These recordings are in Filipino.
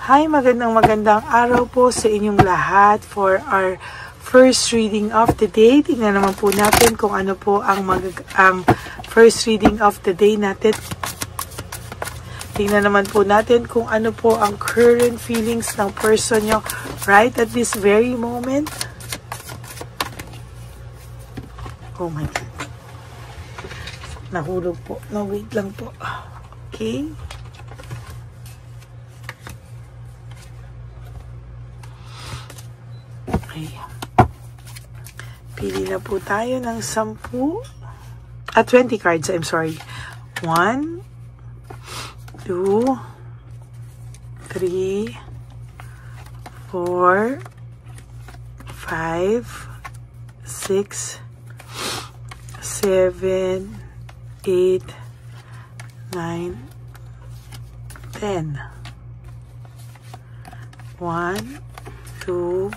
Hi, magandang araw po sa inyong lahat for our first reading of the day. Tingnan naman po natin kung ano po ang first reading of the day natin. Tingnan naman po natin kung ano po ang current feelings ng person nyo right at this very moment. Oh my God. Nahulog po. No, wait lang po. Okay. Okay. Pili na po tayo ng 10 20 cards, I'm sorry. 1, 2, 3, 4, 5, 6, 7, 8, 9, 10. 1, 2,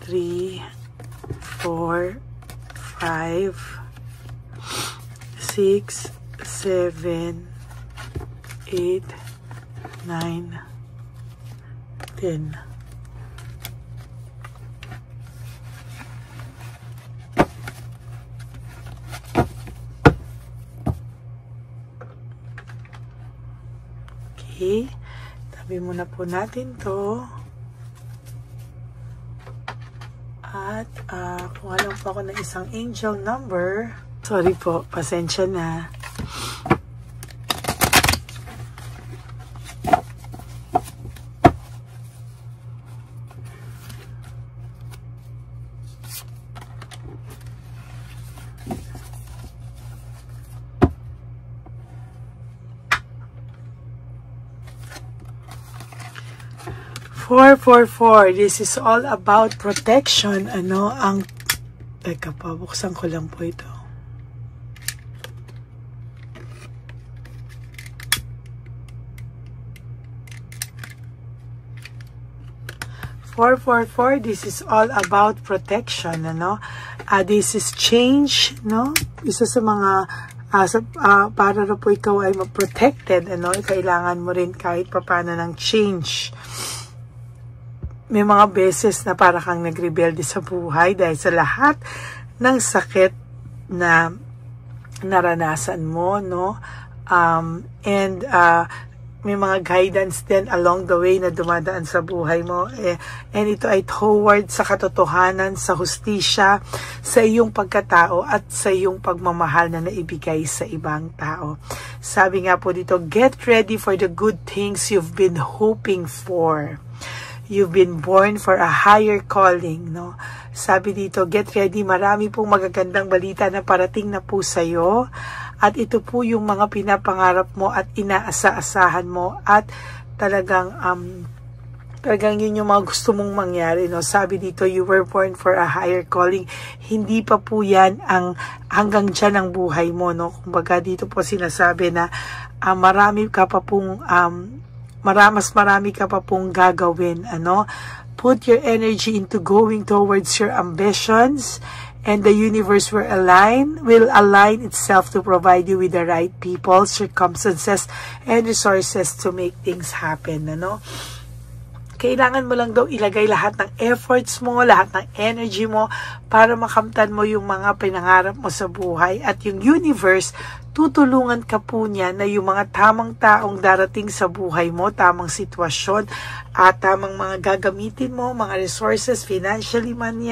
3, 4, 5, 6, 7, 8, 9, 10. Okay, tabi muna po natin to. At kuha lang po ako ng isang angel number. Sorry po, pasensya na. Four. This is all about protection. Ano ang... Teka pa, buksan ko lang po ito. Four. This is all about protection. Ano? This is change. No? Isa sa mga... para na po ikaw ay ma-protected. Ano? Kailangan mo rin kahit papano ng change. May mga beses na para kang nagrebelde sa buhay dahil sa lahat ng sakit na naranasan mo, no? May mga guidance din along the way na dumadaan sa buhay mo. And ito ay toward sa katotohanan, sa hustisya, sa iyong pagkatao at sa iyong pagmamahal na naibigay sa ibang tao. Sabi nga po dito, get ready for the good things you've been hoping for. You've been born for a higher calling, no? Sabi dito, get ready, marami pong magagandang balita na parating na po sa'yo. At ito po yung mga pinapangarap mo at inaasa-asahan mo. At talagang yun yung mga gusto mong mangyari, no? Sabi dito, you were born for a higher calling. Hindi pa po yan ang hanggang dyan ang buhay mo, no? Kumbaga dito po sinasabi na marami ka pa pong... mas marami ka pa pong gagawin, ano? Put your energy into going towards your ambitions, and the universe will align itself to provide you with the right people, circumstances, and resources to make things happen, ano? Kailangan mo lang daw ilagay lahat ng efforts mo, lahat ng energy mo para makamtan mo yung mga pinangarap mo sa buhay. At yung universe, tutulungan ka po niya na yung mga tamang taong darating sa buhay mo, tamang sitwasyon, at tamang mga gagamitin mo, mga resources, finances man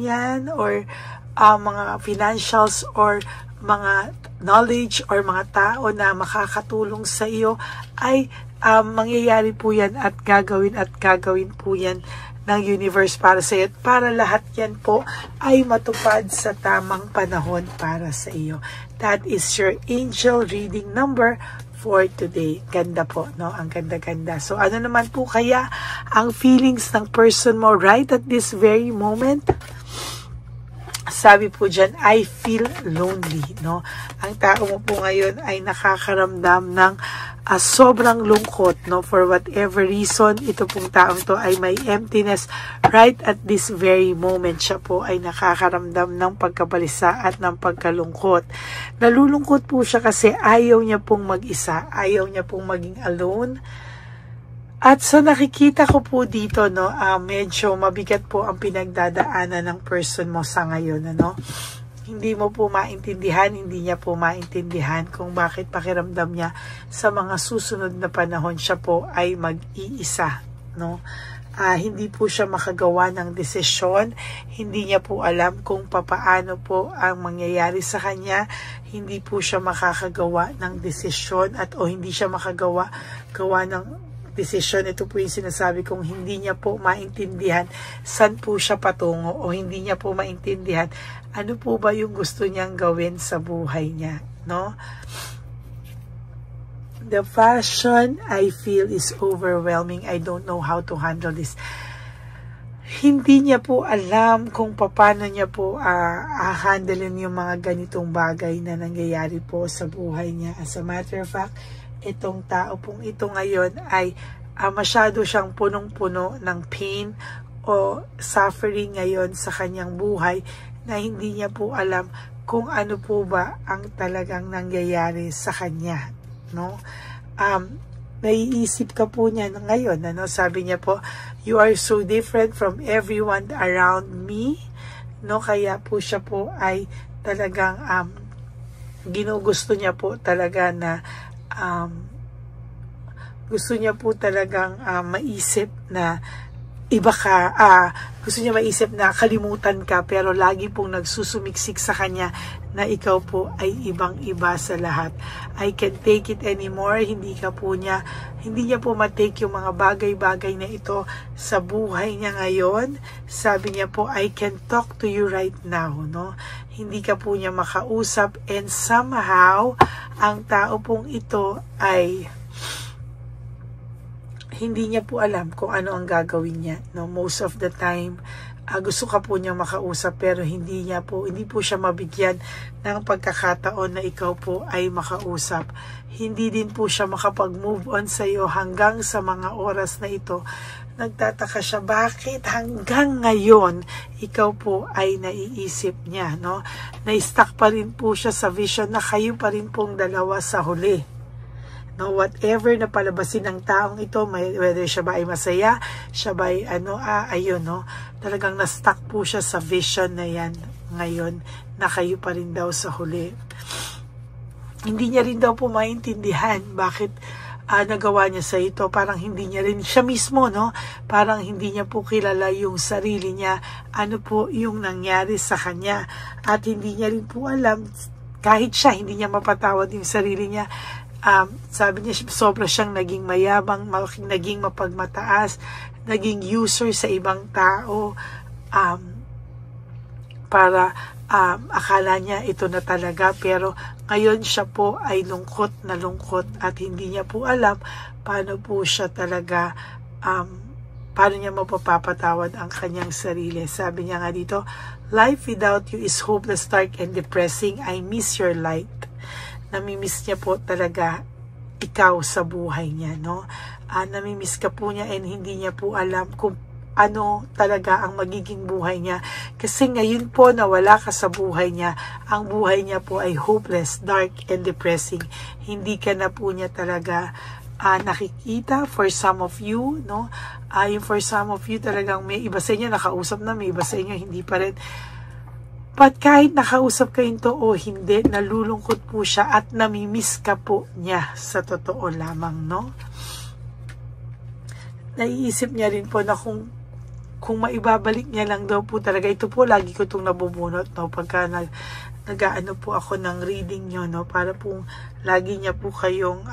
yan, or mga financials, or mga knowledge, or mga tao na makakatulong sa iyo, ay mangyayari po yan at gagawin po yan ng universe para sa iyo. At para lahat yan po ay matupad sa tamang panahon para sa iyo. That is your angel reading number for today. Ganda po, no? Ang ganda-ganda. So, ano naman po kaya ang feelings ng person mo right at this very moment? Sabi po dyan, I feel lonely, no? Ang tao mo po ngayon ay nakakaramdam ng sobrang lungkot, no? For whatever reason, ito pong taong to ay may emptiness right at this very moment. Siya po ay nakakaramdam ng pagkabalisa at ng pagkalungkot. Nalulungkot po siya kasi ayaw niya pong mag-isa, ayaw niya pong maging alone. At so nakikita ko po dito, no, medyo mabigat po ang pinagdadaanan ng person mo sa ngayon, ano. Hindi mo po maintindihan, hindi niya po maintindihan kung bakit pakiramdam niya sa mga susunod na panahon siya po ay mag-iisa, no. Hindi po siya makagawa ng desisyon, hindi niya po alam kung papaano po ang mangyayari sa kanya, hindi po siya makakagawa ng desisyon o hindi siya gawa ng desisyon. Ito po yung sinasabi kong hindi niya po maintindihan saan po siya patungo o hindi niya po maintindihan ano po ba yung gusto niyang gawin sa buhay niya, no? The passion I feel is overwhelming. I don't know how to handle this. Hindi niya po alam kung paano niya po handlein yung mga ganitong bagay na nangyayari po sa buhay niya. As a matter of fact, itong tao pong ito ngayon ay masyado siyang punong-puno ng pain o suffering ngayon sa kanyang buhay na hindi niya po alam kung ano po ba ang talagang nangyayari sa kanya, no? Naiisip ka po niya ngayon, ano? Sabi niya po, you are so different from everyone around me, no? Kaya po siya po ay talagang ginugusto niya po talaga na gusto niya po talagang maisip na iba ka, gusto niya maisip na kalimutan ka, pero lagi pong nagsusumiksik sa kanya na ikaw po ay ibang-iba sa lahat. I can't take it anymore. Hindi niya po matake yung mga bagay-bagay na ito sa buhay niya ngayon. Sabi niya po, I can talk to you right now, no? Hindi ka po niya makausap, and somehow ang tao pong ito ay hindi niya po alam kung ano ang gagawin niya, no? Most of the time, gusto ka po niya makausap, pero hindi po siya mabigyan ng pagkakataon na ikaw po ay makausap. Hindi din po siya makapag-move on sa iyo hanggang sa mga oras na ito. Nagtataka siya, bakit hanggang ngayon ikaw po ay naiisip niya, no? Na-stuck pa rin po siya sa vision na kayo pa rin pong dalawa sa huli. No, whatever na palabasin ng taong ito, whether siya ba ay masaya, siya ba ay ayun, no, talagang na-stuck po siya sa vision na yan ngayon, na kayo pa rin daw sa huli. Hindi niya rin daw po maintindihan bakit nagawa niya sa ito. Parang hindi niya rin siya mismo, no, parang hindi niya po kilala yung sarili niya, ano po yung nangyari sa kanya, at hindi niya rin po alam, kahit siya hindi niya mapatawad yung sarili niya. Sabi niya, sobra siyang naging mayabang, naging mapagmataas, naging user sa ibang tao, para akala niya ito na talaga, pero ngayon siya po ay lungkot na lungkot at hindi niya po alam paano po siya talaga, paano niya mapapatawad ang kanyang sarili. Sabi niya nga dito, life without you is hopeless, dark, and depressing. I miss your light. Namimiss niya po talaga ikaw sa buhay niya, no? Namimiss ka po niya, and hindi niya po alam kung ano talaga ang magiging buhay niya. Kasi ngayon po na wala ka sa buhay niya, ang buhay niya po ay hopeless, dark, and depressing. Hindi ka na po niya talaga nakikita. For some of you, no? Yung for some of you talagang may iba sa inyo nakausap na, may iba sa inyo hindi pa rin. But kahit nakausap kayo ito o hindi, nalulungkot po siya at namimiss ka po niya sa totoo lamang, no? Naiisip niya rin po na kung maibabalik niya lang daw po talaga. Ito po, lagi ko itong nabubunot, no? Pagka nag-aano po ako ng reading nyo, no? Para po lagi niya po kayong,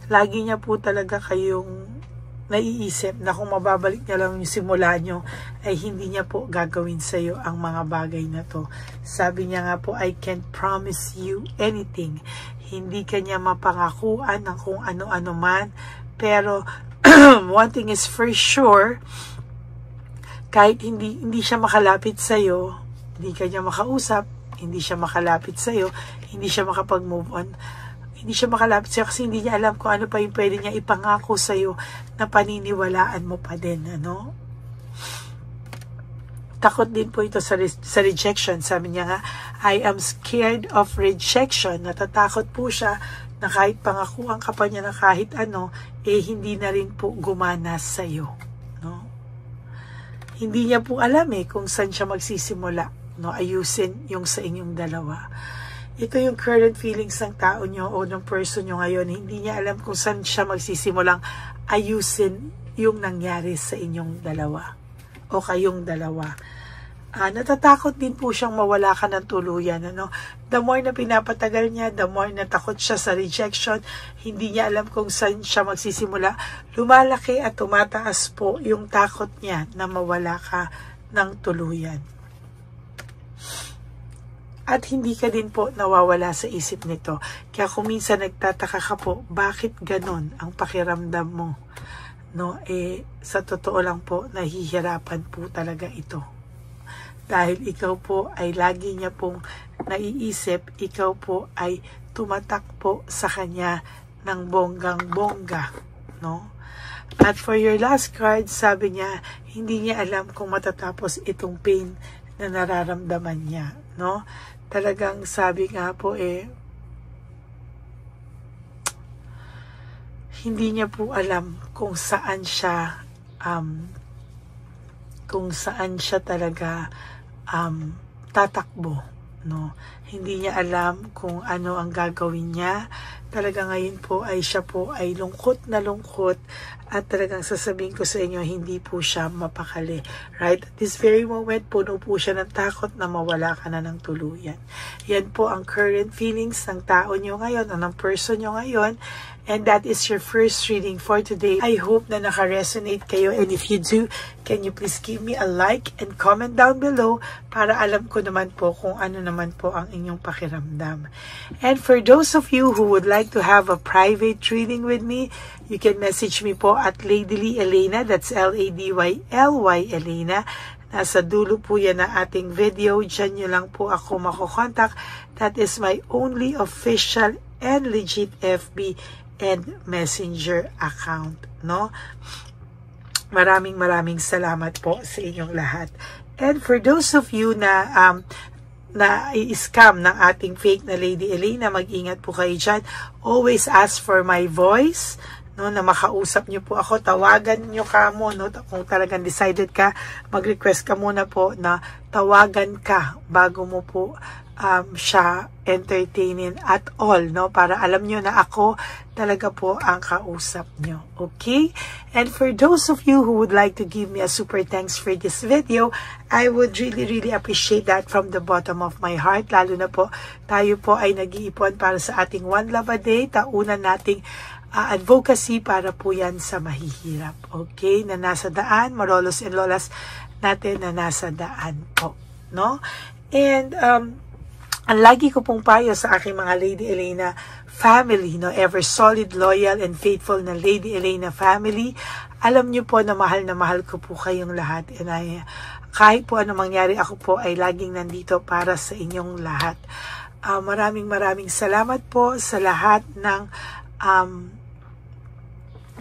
lagi niya po talaga kayong naiisip na kung mababalik niya lang yung simula nyo, ay hindi niya po gagawin sa iyo ang mga bagay na to. Sabi niya nga po, I can't promise you anything. Hindi kanya mapangakuan ng kung ano-ano man, pero one thing is for sure, kahit hindi siya makalapit sa iyo, hindi kanya makausap, hindi siya makalapit sa iyo, hindi siya makapag-move on, hindi siya makalapit sa'yo kasi hindi niya alam kung ano pa yung pwede niya ipangako sa'yo na paniniwalaan mo pa din, ano? Takot din po ito sa rejection. Sabi niya nga, I am scared of rejection. Natatakot po siya na kahit pangakuan ka pa niya na kahit ano, hindi na rin po gumana sa'yo. No? Hindi niya po alam kung saan siya magsisimula. No? Ayusin yung sa inyong dalawa. Ito yung current feelings ng tao nyo o ng person nyo ngayon. Hindi niya alam kung saan siya magsisimulang ayusin yung nangyari sa inyong dalawa o kayong dalawa. Natatakot din po siyang mawala ka ng tuluyan. Ano? The more na pinapatagal niya, the more na takot siya sa rejection, hindi niya alam kung saan siya magsisimula. Lumalaki at tumataas po yung takot niya na mawala ka ng tuluyan. At hindi ka din po nawawala sa isip nito. Kaya kung minsan nagtataka ka po, bakit ganon ang pakiramdam mo? No, sa totoo lang po, nahihirapan po talaga ito. Dahil ikaw po ay lagi niya pong naiisip, ikaw po ay tumatak po sa kanya ng bonggang-bongga. No? At for your last card, sabi niya, hindi niya alam kung matatapos itong pain na nararamdaman niya. No? Talagang sabi nga po hindi niya po alam kung saan siya talaga tatakbo, no? Hindi niya alam kung ano ang gagawin niya. Talaga ngayon po ay siya po ay lungkot na lungkot at talagang sasabihin ko sa inyo, hindi po siya mapakali. Right? At this very moment, puno po siya ng takot na mawala ka na ng tuluyan. Yan po ang current feelings ng tao nyo ngayon o ng person nyo ngayon. And that is your first reading for today. I hope na naka-resonate kayo. And if you do, can you please give me a like and comment down below para alam ko naman po kung ano naman po ang inyong pakiramdam. And for those of you who would like to have a private reading with me, you can message me po at Ladyly Elena. That's L-A-D-Y-L-Y Elena. Nasa dulo po yan na ating video. Diyan nyo lang po ako makokontak. That is my only official and legit FB and Messenger account, no? Maraming salamat po sa inyong lahat. And for those of you na i-scam ng ating fake na Lady Elena, mag-ingat po kayo dyan. Always ask for my voice, no, na makausap nyo po ako. Tawagan nyo ka mo, no? Kung talagang decided ka, mag-request ka muna po na tawagan ka bago mo po siya entertainin at all, no? Para alam nyo na ako talaga po ang kausap nyo. Okay? And for those of you who would like to give me a super thanks for this video, I would really appreciate that from the bottom of my heart. Lalo na po, tayo po ay nag-iipon para sa ating One Love a Day. Taunan nating advocacy para po yan sa mahihirap. Okay? Na nasa daan, marolos and lolas natin na nasa daan po. No? And, ang lagi ko pong payo sa aking mga Lady Elena family, no, ever solid, loyal, and faithful na Lady Elena family, alam niyo po na mahal ko po kayong lahat. And kahit po ano mangyari, ako po ay laging nandito para sa inyong lahat. Maraming salamat po sa lahat ng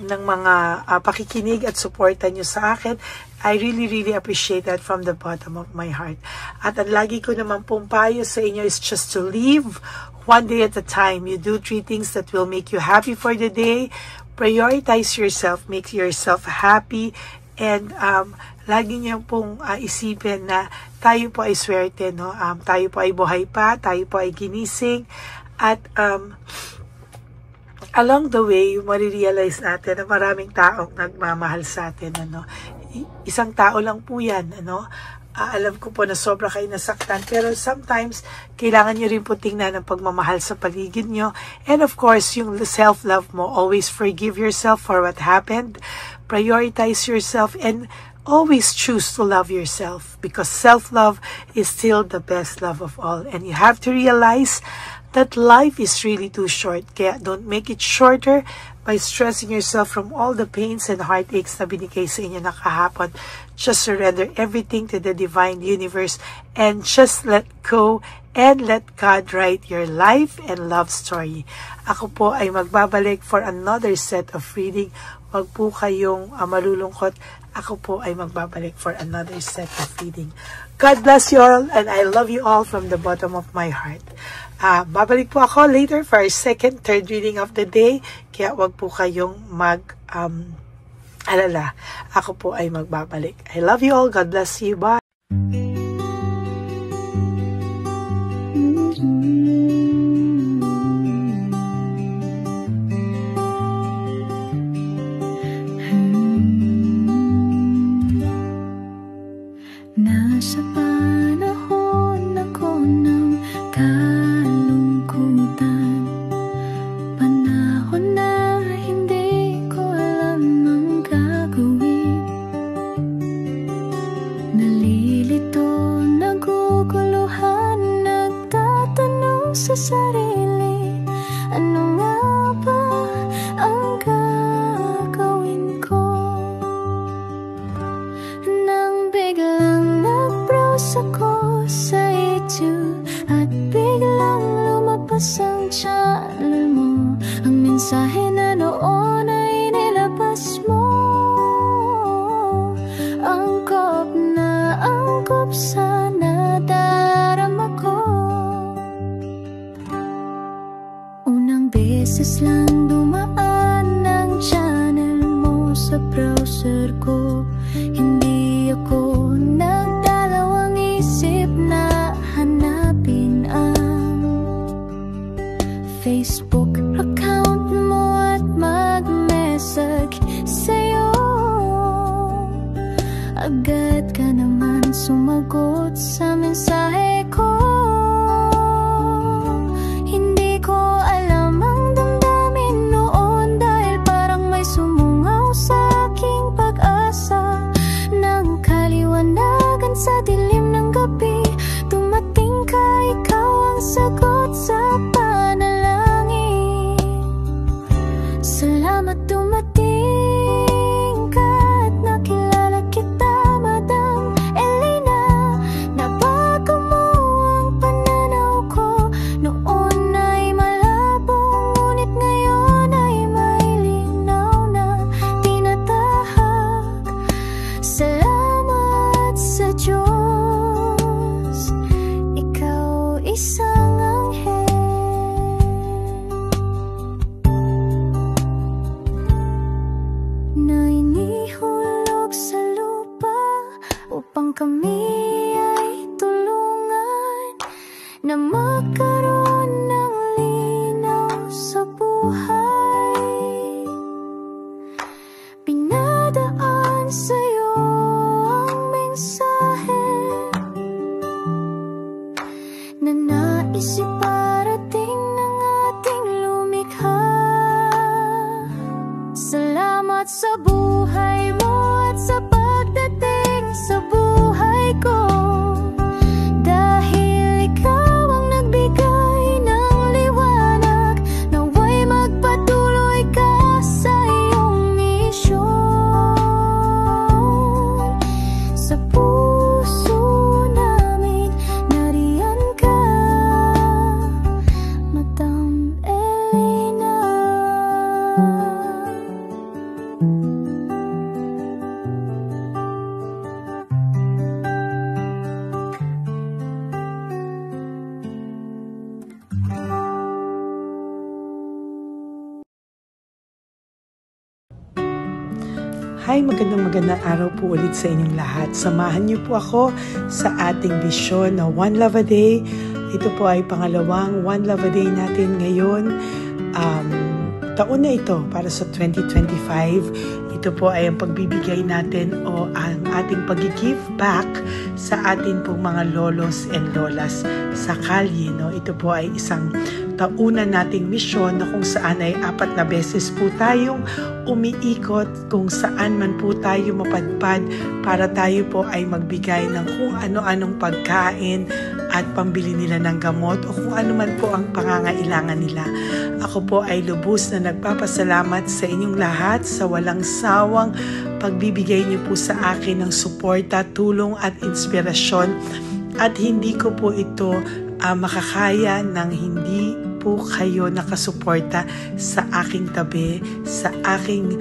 mga pakikinig at suporta nyo sa akin. I really appreciate that from the bottom of my heart. At ang lagi ko naman pong payo sa inyo is just to live one day at a time. You do 3 things that will make you happy for the day. Prioritize yourself, make yourself happy, and lagi niyo pong isipin na tayo po ay swerte, no? Tayo po ay buhay pa, tayo po ay ginising, at along the way, marirealize natin na maraming taong nagmamahal sa atin, ano? Isang tao lang po yan, ano? Alam ko po na sobra kayo nasaktan, pero sometimes, kailangan nyo rin po tingnan ang pagmamahal sa paligid nyo. And of course, yung self-love mo, always forgive yourself for what happened, prioritize yourself, and always choose to love yourself, because self-love is still the best love of all. And you have to realize that life is really too short. Kaya don't make it shorter by stressing yourself from all the pains and heartaches na binigay sa inyo na kahapon. Just surrender everything to the divine universe and just let go and let God write your life and love story. Ako po ay magbabalik for another set of reading. Wag po kayong malulungkot. Ako po ay magbabalik for another set of reading. God bless you all, and I love you all from the bottom of my heart. Babalik po ako later for our second, third reading of the day. Kaya wag po kayong alala. Ako po ay magbabalik. I love you all. God bless you. Bye. Nasa panahon ako ng kalungkutan, panahon na hindi ko alam ang gagawin. Nalilito, naguguluhan, nagtatanong sa sarili, ano nga ba ang gagawin ko? Nang biglang nag-browse ako sa YouTube at biglang lumabas ang channel mo, ang mensahe na noon ay nilabas mo. Angkop sa nadarama ko. Unang beses lang dumaan ang channel mo sa browser ko, hindi ako nagdalawang isip na hanapin ang Facebook account mo at mag-message sa'yo. Agad ka naman sumagot sa mensahe ko. Hindi ko alam ang damdamin noon, dahil parang may sumungaw sa aking pag-asa. Nang kaliwanagan sa dilim ng gabi, dumating ka, ikaw ang sagot sa panalangin. Salamat dumating ka at nakilala kita, Madam Elena. Nabago mo ang pananaw ko, noon ay malabo, ngunit ngayon ay may linaw na tinatahak. Salamat sa Diyos, ikaw isang anghel na inihulog sa lupa upang kami ay tulungan na magkaroon ng linaw sa buhay. Pinadaan sa'yo ang mensahe na nais iparating ng ating lumikha. Salamat sa buhay mo at sa pagdating sa buhay ko, dahil ikaw ang nagbigay ng liwanag. Naway magpatuloy ka sa iyong misyon. Sa puso namin nariyan ka, Madam Elena. Hi, magandang araw po ulit sa inyong lahat. Samahan niyo po ako sa ating vision na One Love a Day. Ito po ay pangalawang One Love a Day natin ngayon. Taon na ito para sa 2025. Ito po ay ang pagbibigay natin o ang ating pag-give back sa atin pong mga lolos and lolas sa kalye. No? Ito po ay isang taunan nating misyon na kung saan ay 4 na beses po tayong umiikot kung saan man po tayo mapadpad para tayo po ay magbigay ng kung ano-anong pagkain at pambili nila ng gamot o kung ano man po ang pangangailangan nila. Ako po ay lubos na nagpapasalamat sa inyong lahat sa walang sawang pagbibigay niyo po sa akin ng suporta, tulong at inspirasyon, at hindi ko po ito makakaya ng hindi po kayo nakasuporta sa aking tabi, sa aking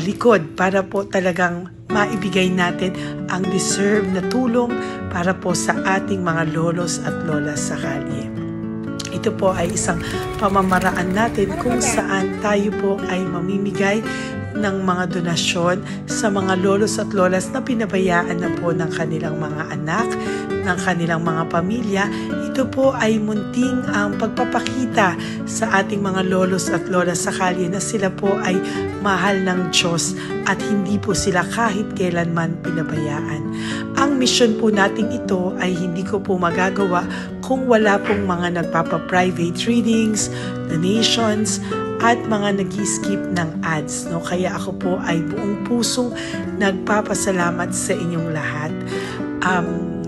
likod, para po talagang maibigay natin ang deserve na tulong para po sa ating mga lolos at lolas sa kalye. Ito po ay isang pamamaraan natin kung saan tayo po ay mamimigay ng mga donasyon sa mga lolos at lolas na pinabayaan na po ng kanilang mga anak, ng kanilang mga pamilya. Ito po ay munting ang pagpapakita sa ating mga lolos at lolas sa kalye na sila po ay mahal ng Diyos at hindi po sila kahit kailanman pinabayaan. Ang mission po nating ito ay hindi ko po magagawa kung wala pong mga nagpapa-private readings, donations, at mga nag-skip ng ads. No? Kaya ako po ay buong pusong nagpapasalamat sa inyong lahat.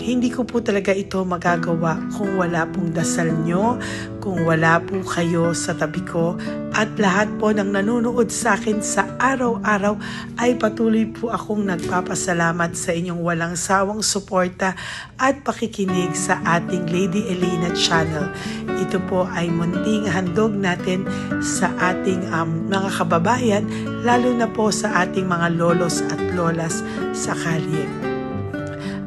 Hindi ko po talaga ito magagawa kung wala pong dasal nyo, kung wala po kayo sa tabi ko, at lahat po ng nanonood sa akin sa araw-araw ay patuloy po akong nagpapasalamat sa inyong walang sawang suporta at pakikinig sa ating Lady Elena channel. Ito po ay munting handog natin sa ating mga kababayan, lalo na po sa ating mga lolos at lolas sa kalye.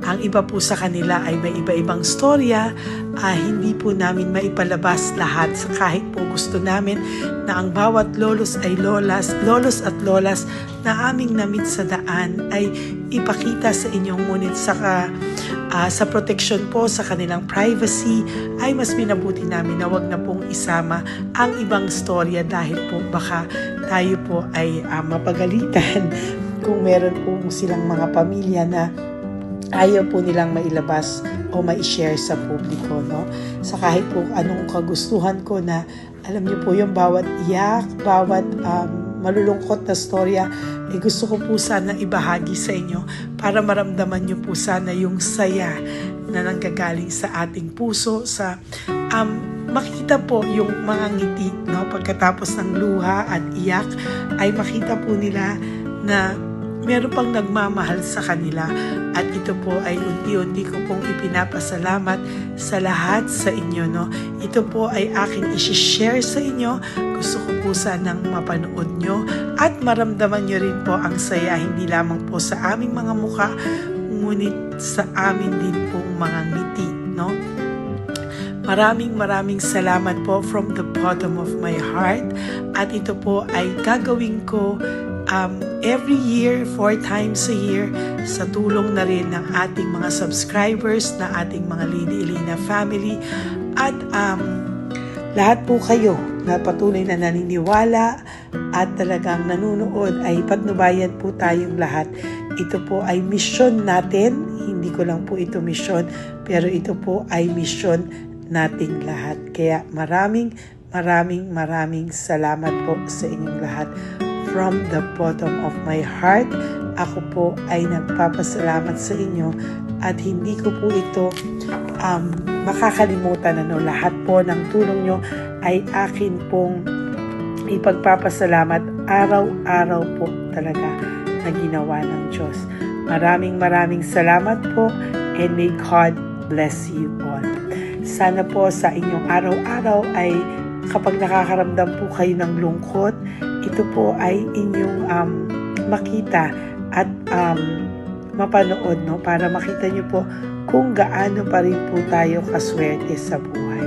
Ang iba po sa kanila ay may iba-ibang storya, hindi po namin maipalabas lahat kahit po gusto namin na ang bawat lolos at lolas na aming namit sa daan ay ipakita sa inyo, ngunit sa protection po sa kanilang privacy ay mas minabuti namin na wag na pong isama ang ibang storya dahil po baka tayo po ay mapagalitan kung meron po silang mga pamilya na ayaw po nilang mailabas o ma-share sa publiko, no? Sa kahit po anong kagustuhan ko na, alam niyo po yung bawat iyak, bawat malulungkot na storya, gusto ko po sana ibahagi sa inyo para maramdaman niyo po sana yung saya na nanggagaling sa ating puso, sa makita po yung mga ngiti, no? Pagkatapos ng luha at iyak ay makita po nila na meron pang nagmamahal sa kanila, at ito po ay unti-unti ko pong ipinapasalamat sa lahat sa inyo, no? Ito po ay aking isi-share sa inyo. Gusto ko po sanang mapanood nyo at maramdaman nyo rin po ang saya, hindi lamang po sa aming mga muka, ngunit sa amin din pong mga ngiti, no? Maraming salamat po from the bottom of my heart, at ito po ay gagawin ko every year, 4 times a year, sa tulong na rin ng ating mga subscribers, na ating mga Lady Elena family, at lahat po kayo na patuloy na naniniwala at talagang nanonood, ay patnubayan po tayong lahat. Ito po ay mission natin, hindi ko lang po ito mission, pero ito po ay mission nating lahat. Kaya maraming salamat po sa inyong lahat. From the bottom of my heart, ako po ay nagpapasalamat sa inyo, at hindi ko po ito makakalimutan. Lahat po ng tulong nyo ay akin pong ipagpapasalamat araw-araw po talaga na ginawa ng Diyos. Maraming salamat po, and may God bless you all. Sana po sa inyong araw-araw ay kapag nakakaramdam po kayo ng lungkot, ito po ay inyong makita at mapanood, no? Para makita nyo po kung gaano pa rin po tayo kaswerte sa buhay.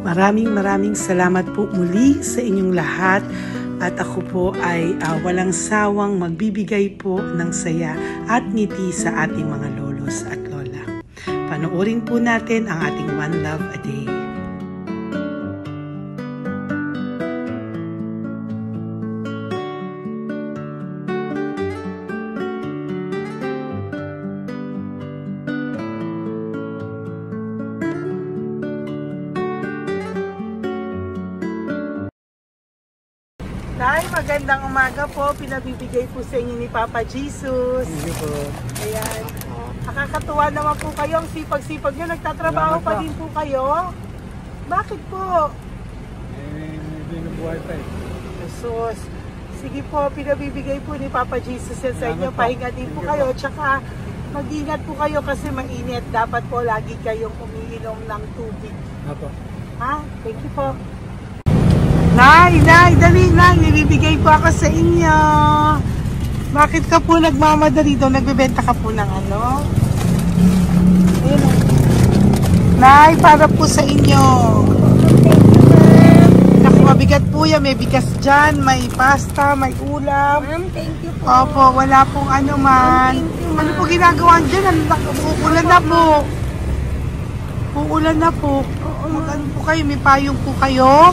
Maraming salamat po muli sa inyong lahat, at ako po ay walang sawang magbibigay po ng saya at ngiti sa ating mga lolos at lola. Panoorin po natin ang ating One Love a Day. Nay, magandang umaga po. Pinabibigay po sa inyo ni Papa Jesus. Hindi po. Ayan. Nakakatuwa naman po kayo. Ang sipag-sipag nyo. Nagtatrabaho pa din po kayo. Bakit po? Hindi na buhay pa eh. Jesus. Sige po, pinabibigay po ni Papa Jesus yan sa inyo. Pahinga din po kayo. Tsaka mag-ingat po kayo kasi mainit. Dapat po lagi kayong umiinom ng tubig. Apo. Ha? Thank you po. Nay, dali na. Nilibigay po ako sa inyo. Bakit ka po nagmamadali doon? Nagbebenta ka po ng ano? Ayun. Nay, para po sa inyo. mabigat po yan. May bigas dyan, may pasta, may ulam. Ma'am, thank you po. Opo, wala pong ano man. Thank you, ma'am. Ano po ginagawa dyan? Uulan na po. Uulan na po. Mag-ano po kayo? May payong po kayo?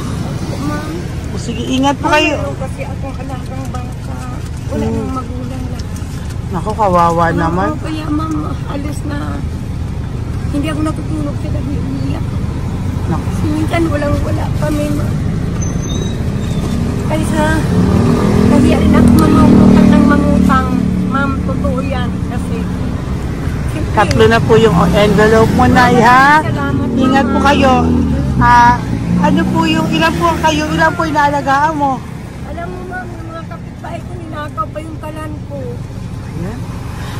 Ma'am. O sige, ingat po kayo. Meron kasi akong alagang bangka. Wala nang magulang lang. Naku, kawawa naman. Oo, kaya ma'am, alis na. Hindi ako natutulog sa gabi. Umiyak. Naku. Minsan wala kami. Kaysa nahiya rin ako mangutang ng mangutang. Ma'am, totoo yan. Kasi siyempre, Tatlo na po yung envelope mo, Nay, ha? salamat, Ingat po ma'am. kayo. Ano po yung, ilan po kayo, ilan po inaalagaan mo? Alam mo ma'am, yung mga kapitbahay ko, ninakaw pa yung kalan ko.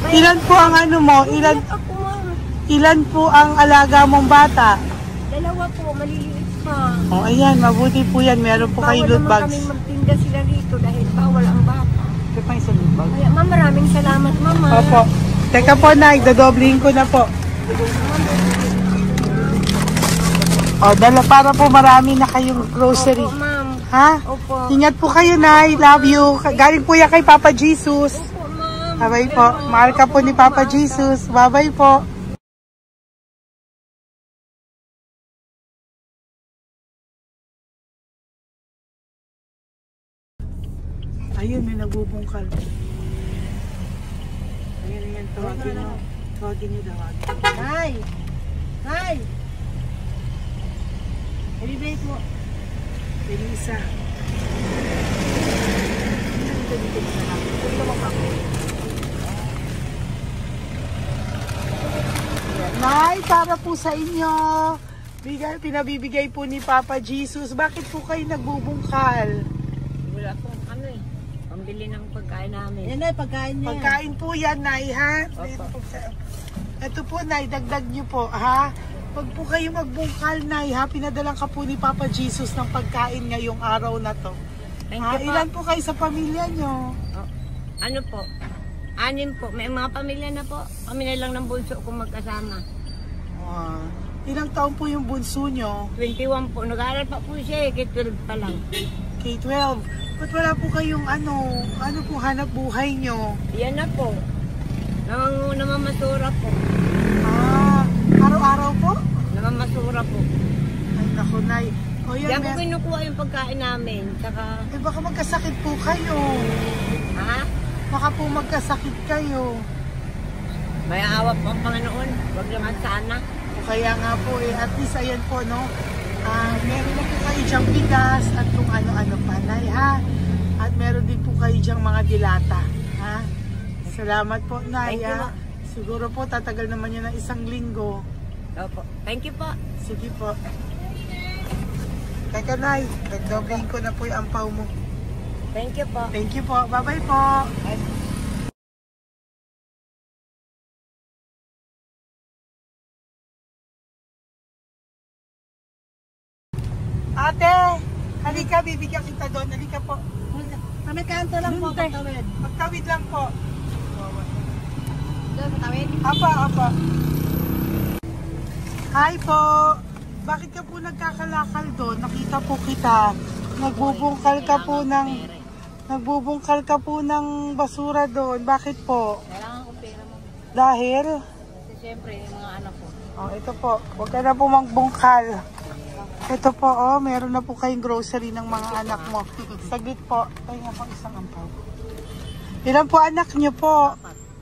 Ilan po ang ano mo? Umiyak ako ma'am. Ilan po ang alaga mong bata? Dalawa po, maliliit pa. O, ayan, mabuti po yan. Meron po kayo loot Bawal naman bags. kami magtinda sila rito dahil bawal ang bata. Ito pa yung sa loot bag. Kaya ma'am, maraming salamat mama. Opo. Teka po, Nay, dadobling ko na po. O, dala para po marami na kayong grocery. Opo ma'am. Ha? Opo. Ingat po kayo, Nay. Love you. Galing po yan kay Papa Jesus. Opo ma'am. Bye-bye po. Mahal ka po ni Papa Jesus. Bye-bye po. Ayun, may nagbubungkal. Ayun, ayan. Tawagin mo. Tawagin niyo daw. Hi! Hi! Ibibigay mo. Elisa. Nay, para po sa inyo. Pinabibigay po ni Papa Jesus. Bakit po kayo nagbubungkal? Wala po ano eh. Pambili ng pagkain namin. Yan ay pagkain niya. Pagkain po yan, Nay, ha? Ito po, Nay, dagdag nyo po, ha? Pag po kayo magbungkal, Nay, ha? Pinadalang ka po ni Papa Jesus ng pagkain ngayong araw na to. Thank Ha? you po. Ilan po kayo sa pamilya nyo? Oh, ano po? 6 po. May mga pamilya na po. Kami na lang ng bunso kung magkasama. Ilang taon po yung bunso nyo? 21 po. Nag-aaral pa po siya eh. K-12 pa lang. K-12. Ba't wala po kayong ano po hanap buhay nyo? Yan na po. Namamasura po. Araw-araw po? Namamasura po. Ay, naku, Nay. O yan, Diyan ko kinukuha yung pagkain namin. Saka, baka magkasakit po kayo. ha? Baka po magkasakit kayo. May awa po ang Panginoon. Huwag naman sana. O kaya nga po, at least ayan po, no? Meron na po kayo dyang bigas at kung ano-ano pa, Nay, ha? At meron din po kayo dyang mga dilata, ha? Salamat po, Nay, Thank you, ha? ma. Siguro po, tatagal naman yun ng 1 linggo. Opo. Thank you po. Sige po. Teka, Nay, nagdobling ko na po yung ampaw mo. Thank you po. Thank you po. Bye-bye po. Ate, halika, bibigyan kita doon. Halika po. Kami kanto lang po, patawid. Magtawid lang po. Doon, patawid. Apa. Hi po. Bakit ka po nagkakalakal doon? Nakita po kita. Nagbubungkal ka po ng basura doon. Bakit po? Kailangan ko pera mo. Dahil? Kasi syempre, yung mga anak ko. Oh, ito po. Huwag ka na po magbungkal. Ito po, oh. Meron na po kayong grocery ng mga anak mo. Saglit po. Tayo nga pang isang ampaw. Ilan po anak niyo po?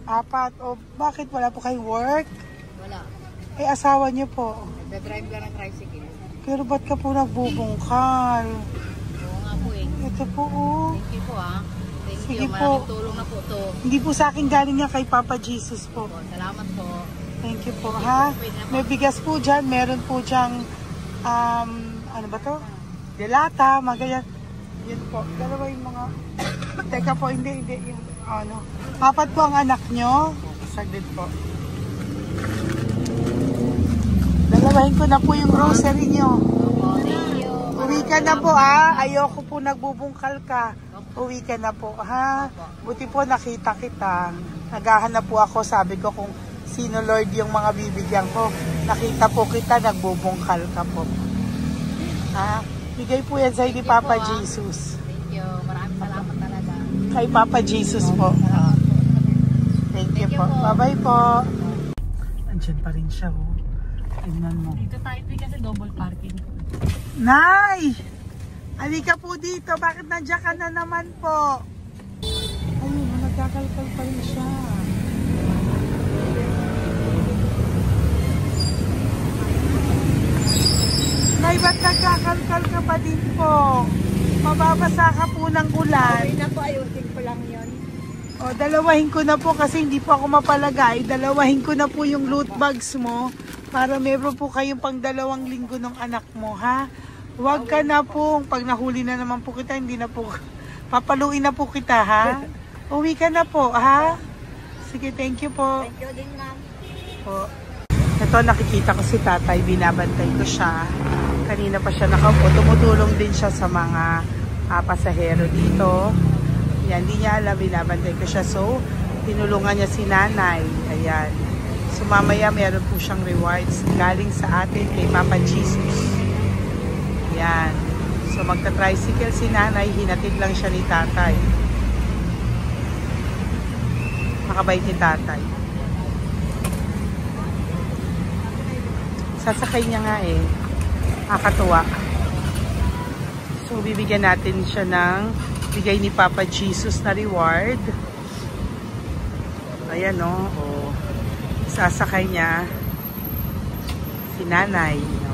4. O, bakit wala po kayong work? Wala. Eh, asawa niyo po. Nagdadrive lang ng tricycle. Pero ba't ka po nagbubungkal? Oo nga po eh. Ito po, oh. Thank you po ah. Thank Sige you. po. Maraming tulong na po to. Hindi po sa akin galing niya kay Papa Jesus po. Po, salamat po. Thank you po, ha? May bigas po dyan. Meron po dyang, ano ba to? Delata, magayan. Yan po. Dalawa yung mga... Teka po, hindi. Yung, ano. 4 po ang anak nyo. Saglit po. Dalawahin ko na po yung grocery nyo. Thank you. Uwi ka na po, ha? Ayoko po nagbubungkal ka. Uwi ka na po, ha? Buti po nakita kita. Naghahanap po ako, sabi ko kung sino Lord yung mga bibigyan ko. Nakita po kita, nagbubungkal ka po. Ha? Bigay po yan sa'yo ni Papa Jesus. Thank you. Maraming salamat talaga. Kay Papa Jesus po. Thank you po. Bye-bye po. Andiyan pa rin siya, oh. Tingnan mo. Dito tayo kasi double parking. Nay! Halika po dito. Bakit nandiyan ka na naman po? Ayun, nagkakalkal pa rin siya. Nay, ba't nagkakalkal ka pa din po? Mababasa ka po ng ulan. Okay na po, ayusin ko lang yun. O, dalawahin ko na po kasi hindi po ako mapalagay. Dalawahin ko na po yung loot bags mo para meron po kayong pang 2 linggo ng anak mo, ha? Huwag ka na po. Pag nahuli na naman po kita, hindi na po, papaluin na po kita, ha? Uwi ka na po, ha? Sige, thank you po. Thank you din, ma'am. Po. Ito, nakikita ko si tatay, binabantay ko siya. Kanina pa siya nakaupo. Tumutulong din siya sa mga pasahero dito. Yan, hindi niya alam, binabantay ko siya. So, tinulungan niya si nanay. Ayan. So, mamaya meron po siyang rewards galing sa atin kay Papa Jesus. Ayan. So, magta-tricycle si nanay. Hinatid lang siya ni tatay. Makabait ni tatay. Sasakay niya nga eh. Nakakatuwa. So, bibigyan natin siya ng bigay ni Papa Jesus na reward. Ayan, no? O, sasakay niya si nanay. No?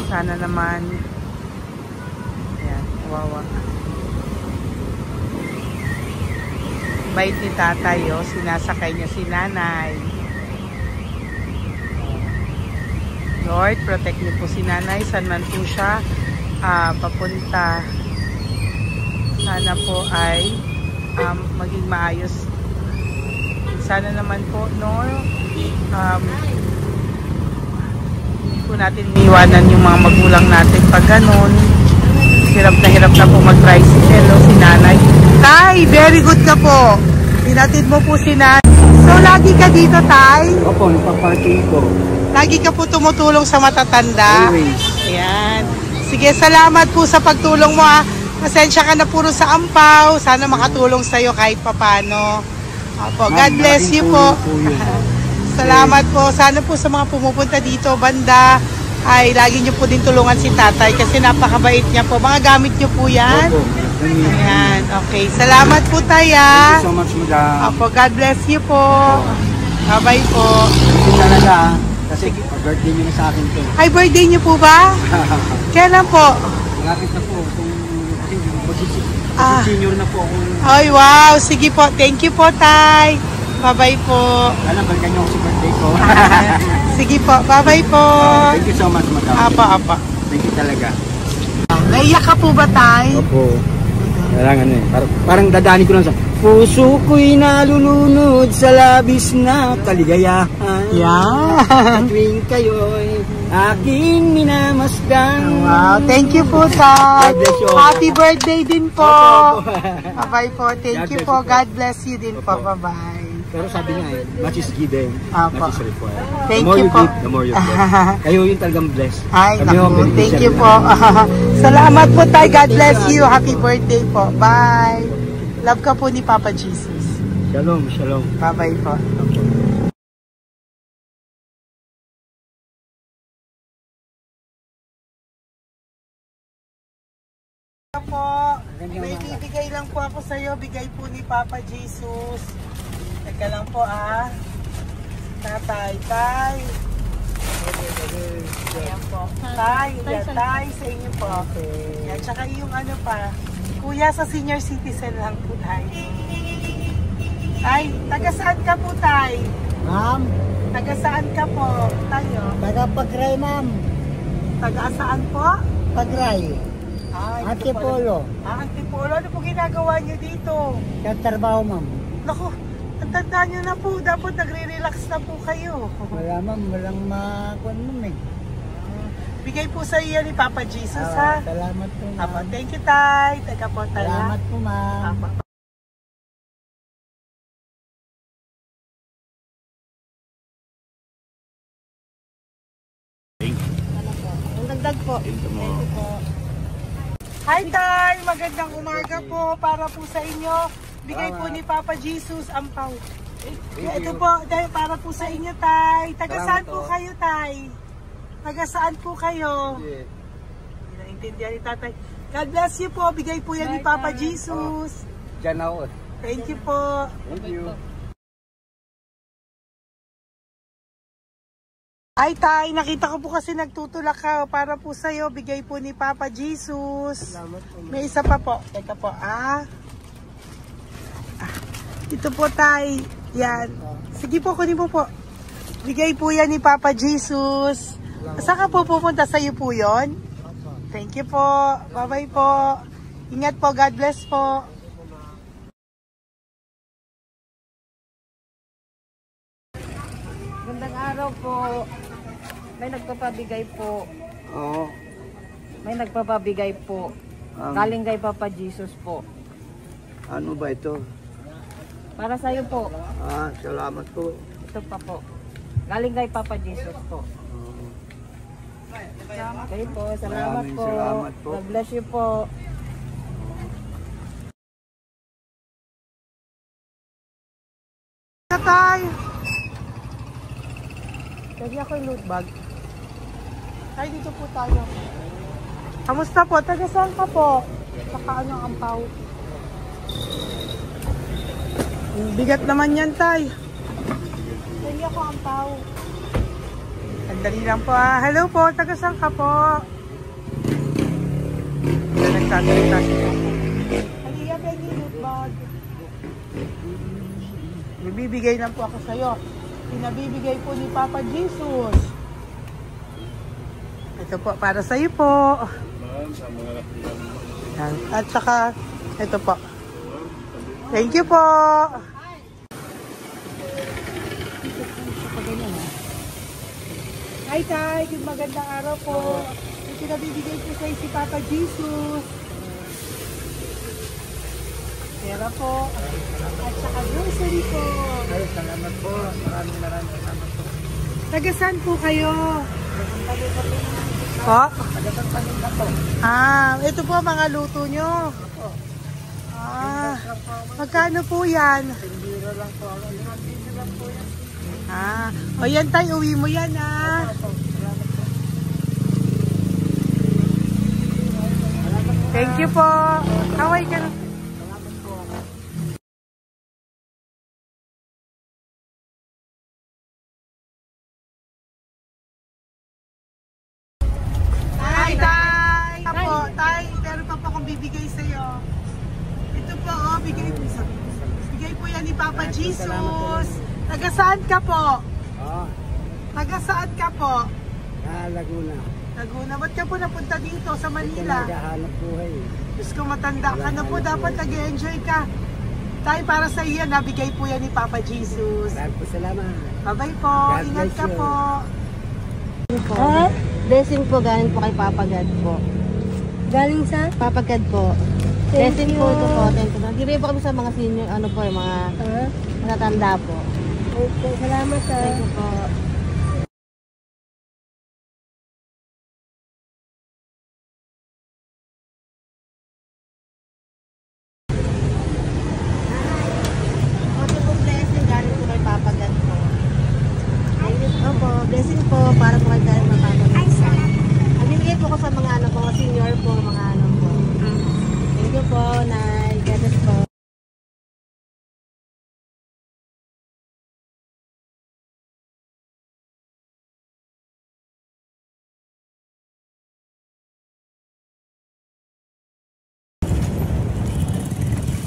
Sana naman. Ayan, wawa. Bait ni tatay, oh. Sinasakay niya si nanay. Lord, protect niyo po si nanay. Saan man po siya papunta. Sana po ay maging maayos. Sana naman po, no? Hindi po natin iwanan yung mga magulang natin pag ganun. Hirap na po mag-tricycle, no? Si nanay. Tay, very good ka po. Hinatid mo po si nanay. So, lagi ka dito, Tay? Opo, nagpa-parking ko. Lagi ka po tumutulong sa matatanda. Always. Ayan. Sige, salamat po sa pagtulong mo, ha. Pasensya ka na puro sa ampaw. Sana makatulong sa'yo kahit papano. Opo, God bless you po. Salamat po. Sana po sa mga pumupunta dito, banda, ay lagi nyo po din tulungan si tatay kasi napakabait niya po. Mga gamit nyo po yan. Opo. Ayan, okay. Salamat po tayo. Thank you so much, madam. Opo, God bless you po. Bye-bye po. Thank you talaga. Kasi birthday nyo na sa akin to. Ay, birthday niyo po ba? Kailan po? Malapit na po. Ah. Senior na po ako. Ay, wow. Sige po. Thank you po, Tay. Bye-bye po. Alam, balikan nyo ako sa birthday ko. Sige po. Bye-bye po. Thank you so much, madam. Apa. Thank you talaga. Naiyak ka po ba, Tay? Opo. Kailangan eh. Parang dadaanin ko lang sa puso ko'y nalulunod sa labis na kaligayahan. Yan. Tuwing kayo'y aking minamasdan. Wow. Thank you po, Tay. God bless you. Happy birthday din po. Opo. Bye-bye po. Thank you po. God bless you din po. Bye-bye. Pero sabi nga eh, much is given, Apo. much is required. Thank The more you you po. give, the more you bless. Kayo yung talagang blessed. Ay, Kami yung naku. Thank beneficiary you na. po. Salamat po, Tay. God bless you. Happy birthday po. Bye. Love ka po ni Papa Jesus. Shalom, shalom. Bye-bye po. Po, may bibigay lang po ako sa iyo, bigay po ni Papa Jesus. Teka lang po Tatay, Tay. Ayan po. Tay, yan, Tay, sa inyo po. Yan, tsaka yung ano pa, Kuya sa senior citizen lang po, Tay. Tay, taga saan ka po, Tay? Ma'am, Taga saan ka po, Tayo? taga Pagray, ma'am. Taga saan po? Pagray. Ay, Antipolo. Antipolo, ano po ginagawa niyo dito? Nagtrabaho, ma'am. Naku, ang tanda nyo na po. Dapat nagre-relax na po kayo. Wala, ma'am. Walang makuan, ma'am eh. Bigay po sa iyo ni Papa Jesus, ha? Salamat po, Apo, ma'am. thank you, Tay. Teka po, Tay. Salamat po, ma'am. Apo. Ang dagdag po. Thank you po. Hi, Tay! Magandang umaga po para po sa inyo. Bigay po ni Papa Jesus ang pau. Ito po, Tay, para po sa inyo, Tay. Taga saan po kayo, Tay? Taga saan po kayo? Hindi naintindihan ni Tatay. God bless you po. Bigay po yan ni Papa Jesus. Diyan ako. Thank you po. Thank you. Ay, Tay, nakita ko po kasi nagtutulak ka para po sa'yo. Bigay po ni Papa Jesus. May isa pa po. Teka po, ito po, Tay. Yan. Sige po, kunin mo po. Bigay po yan ni Papa Jesus. Saan ka po pupunta? Sa'yo po yun? Thank you po. Bye-bye po. Ingat po. God bless po. Gandang araw po. May nagpapabigay po. Oo. May nagpapabigay po. Galing kay Papa Jesus po. Ano ba ito? Para sa iyo po. Salamat po. Ito pa po. Galing kay Papa Jesus po. Okay po. Salamat Maraming po. salamat po. God bless you po. Tay! Lagi ako yung loot bag. Tay, dito po tayo. Kamusta po? Taga saan ka po? Saka ano ang ampaw? Bigat naman yan, Tay. Lagi ako ang ampaw. Sandali lang po. Hello po, taga saan ka po? Nagsasalita siya. Halika, Benny, loot bag. Bibigay lang po ako sa'yo. Pinabibigay po ni Papa Jesus. Ito po, para sa'yo po. Yan. At saka, ito po. Thank you po. Hi, Tay. Good magandang araw po. Yung pinabibigay po sa'yo si Papa Jesus. Pera po. At saka grocery po. Ay, salamat po. Maraming salamat po. Taga saan po kayo? Po? Ito po mga luto nyo. Magkano po yan? O yan, Tay, uwi mo yan, Thank you po. Kaway ka na. Tay, meron pa po akong bibigay sa'yo. Ito po, bigay po yan ni Papa Jesus. Taga saan ka po? Taga saan ka po? Laguna. Laguna. Ba't ka po napunta dito sa Manila? Naghahanap buhay. Diyos ko, matanda ka na po. Dapat nag-enjoy ka. Tay, para sa iyo, nabigay po yan ni Papa Jesus. Maraming po salamat. Bye-bye po. Ingat ka po. Blessing po galing po kay Papa God po. Galing sa? Papa God po. Blessing po ito po. Thank you. Nagibigay po kami sa mga senior, ano po, yung mga matatanda po. Okay, salamat sa. Thank you po. Ito po blessing galing po kay Papa God po. Opo, blessing po para po kay galing Papa God. Ay, salamat. Nagbibigay po ko sa mga ano po, senior po, mga ano po. Thank you po, Nay. God bless po.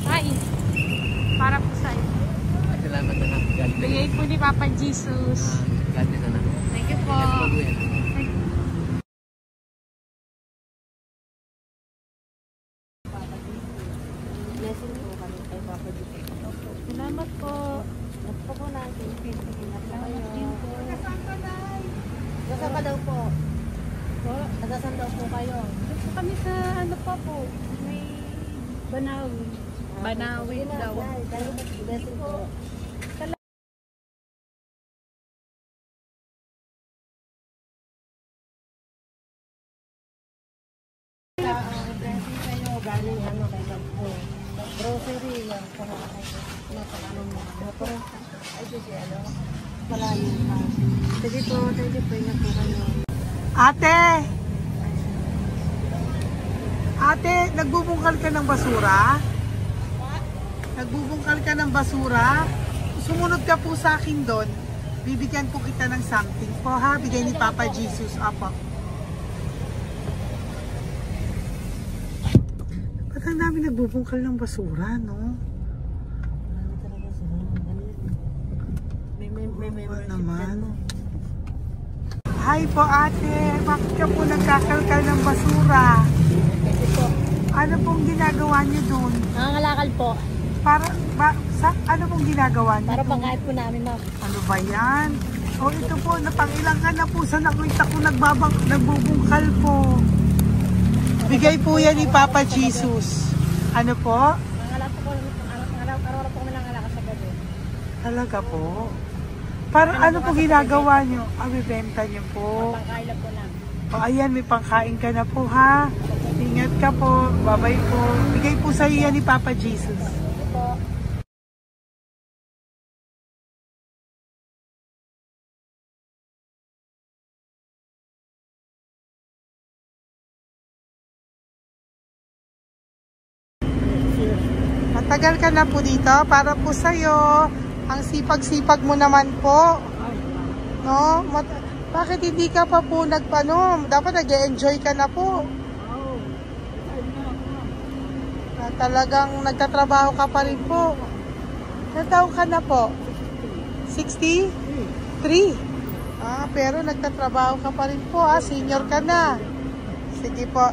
Ay, para po sa iyo. Salamat na. Bigay po ni Papa Jesus. God bless na. Thank you po. Blessing po kami kay Papa Jesus. Salamat po. Ito po natin. Salamat din po. Nasaan ka daw po? Po. Nasaan daw po kayo? Gusto kami sa ano pa po. May Banawi. Banawi daw. Blessing po. Blessing kayo. Sige po, thank you po. Ingat po kayo. Ate! Ate, nagbubungkal ka ng basura? Nagbubungkal ka ng basura? Sumunod ka po sa akin doon. Bibigyan po kita ng something po ha. Bigay ni Papa Jesus. Apo. Ba't ang dami nagbubungkal ng basura, no? May naman. Hi po ate. Bakit ka po nagkakalkal ng basura? Ano pong ginagawa niyo doon? Nangangalakal po. Ano pong ginagawa niyo? Para pangkait po namin, ma'am. Ano ba yan? O ito po, napangilang ka na po sa nakita ko nagbubungkal po. Bigay po yan ni Papa Jesus. Ano po? Nangangalakal po kami nangangalakal sa gabi. Talaga po? Para ano po ginagawa niyo? Bibenta niyo po. Pangkain lang po namin. O ayan, may pangkain ka na po ha. Ingat ka po. Bye-bye po. Bigay po sa iyo yan ni Papa Jesus. Matagal ka na po dito para po sa'yo. Ang sipag-sipag mo naman po. No? Bakit hindi ka pa po nagpanom? Dapat nag-e-enjoy ka na po. Talagang nagtatrabaho ka pa rin po. Ilang taon ka na po? 63? Pero nagtatrabaho ka pa rin po. Senior ka na. Sige po.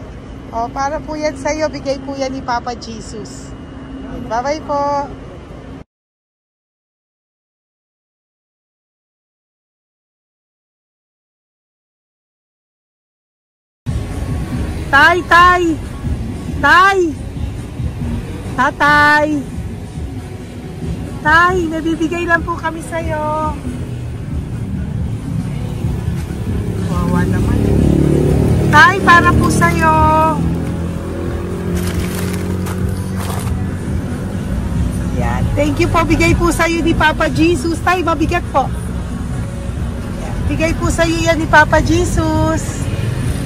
Para po yan sa'yo. Bigay po yan ni Papa Jesus. Bye-bye po. Tay! Tatay! Tay, nabibigay lang po kami sa'yo. Wawa naman. Tay, para po sa'yo. Yan. Thank you po. Bigay po sa'yo ni Papa Jesus. Tay, mabigat po. Yan. Bigay po sa'yo yan ni Papa Jesus.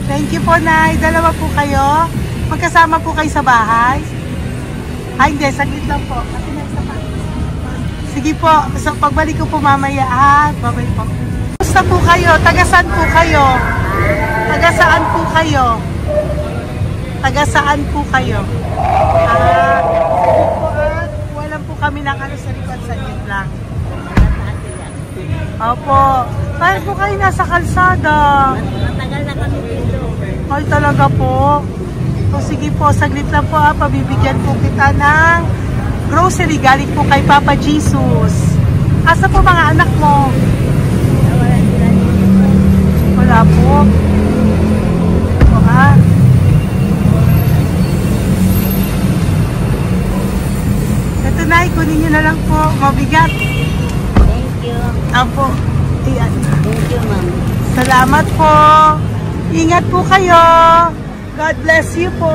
Thank you po, Nay. Dalawa po kayo. Magkasama po kayo sa bahay. Hindi. Saglit lang po. Sige po. So, pagbalik ko po mamaya, ha? Bye-bye po. Gusto po kayo? Taga-saan po kayo? Taga-saan po kayo? Taga-saan po kayo? Sige po, walang po kami ng sa likod. Saglit lang. Opo. Bakit po kayo nasa kalsada? Matagal na kami dito. Ay, talaga po. So, sige po, saglit lang po pabibigyan po kita ng grocery galing po kay Papa Jesus. Asa po mga anak mo? Wala po. O ha? Ito na, ikunin nyo na lang po. Mabigat. Thank you. Apo. Ayan. Thank you, ma'am. Salamat po. Ingat po kayo. God bless you po.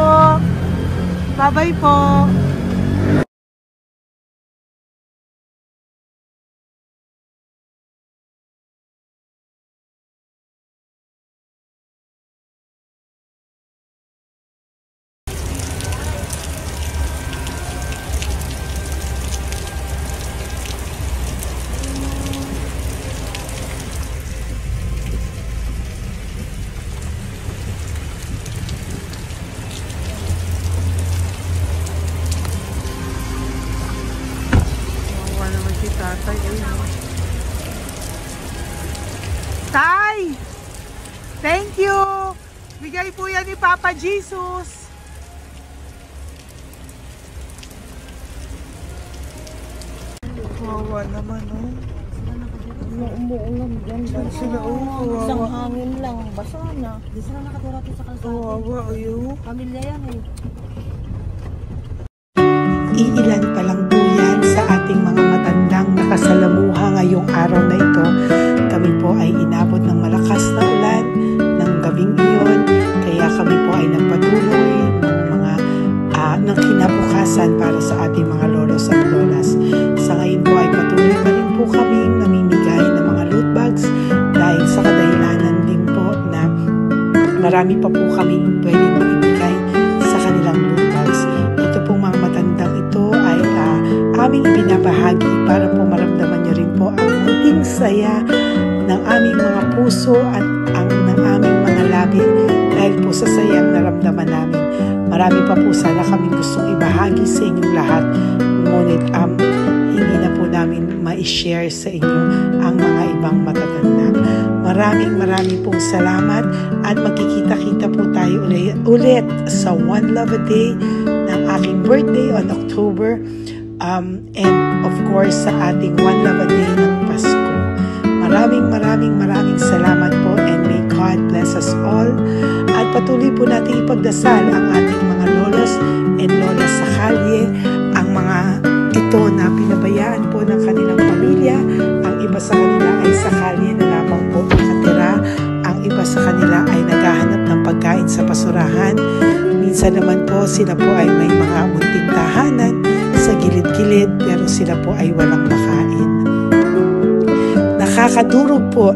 Bye-bye po. Tatay, Tay! Thank you! Bigay po yan ni Papa Jesus. Wawa naman, oh. Umuulan dyan. Sila, oh. Isang hangin lang. Basa na. Di sila nakatira sa kalsada. Wawa, ayo. Pamilya yan eh. Iilan pa lang po yan sa ating mga matandang nakasalamuha ngayong araw na ito. Kami po ay inabot ng malakas na ulan ng gabing iyon. Kaya kami po ay nagpatuloy ng kinabukasan para sa ating mga lolos at lola. marami pa po kaming pwedeng maibigay sa kanilang loot bags. Ito pong mga matandang ito ay aming ibinabahagi para po maramdaman nyo rin po ang munting saya ng aming mga puso at ng aming mga labi dahil po sa sayang naramdaman namin. Marami pa po sana kaming gustong ibahagi sa inyong lahat, ngunit hindi na po namin ma-share sa inyo ang mga ibang matatanda. Maraming pong salamat at magkikita-kita po tayo ulit sa One Love a Day ng aking birthday on October and of course sa ating One Love a Day ng Pasko. Maraming salamat po and may God bless us all. At patuloy po natin ipagdasal ang ating mga lolos and lolas sa kalye, ang mga ito na pinabayaan po ng kanilang pamilya. Ang iba sa kanila ay sa kalye na lamang po nakatira. Ang iba sa kanila ay naghahanap ng pagkain sa basurahan. Minsan naman po sila po ay may mga munting tahanan sa gilid-gilid pero sila po ay walang makain. Nakakadurog po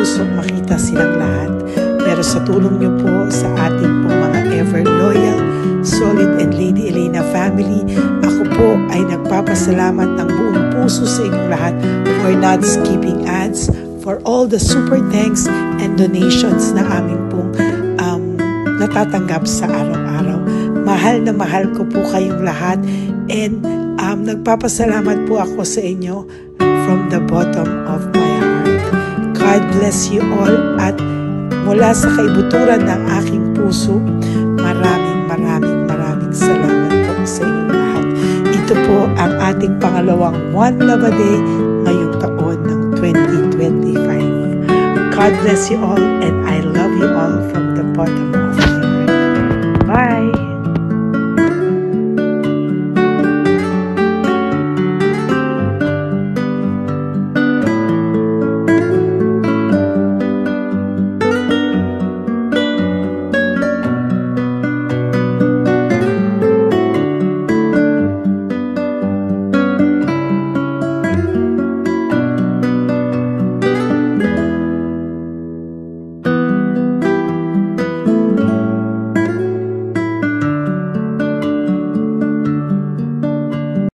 puso makita silang lahat. Pero sa tulong niyo po sa ating pong mga ever loyal, Solid and Lady Elena family, ako po ay nagpapasalamat ng buong puso sa inyong lahat for not skipping ads, for all the super thanks and donations na aming pong natatanggap sa araw-araw. Mahal na mahal ko po kayong lahat, and nagpapasalamat po ako sa inyo from the bottom of my heart. God bless you all, at mula sa kaibuturan ng aking puso, maraming salamat po sa inyong lahat. Ito po ang ating pangalawang One Love a Day ngayong taon ng 2025. God bless you all, and I love you all from the bottom of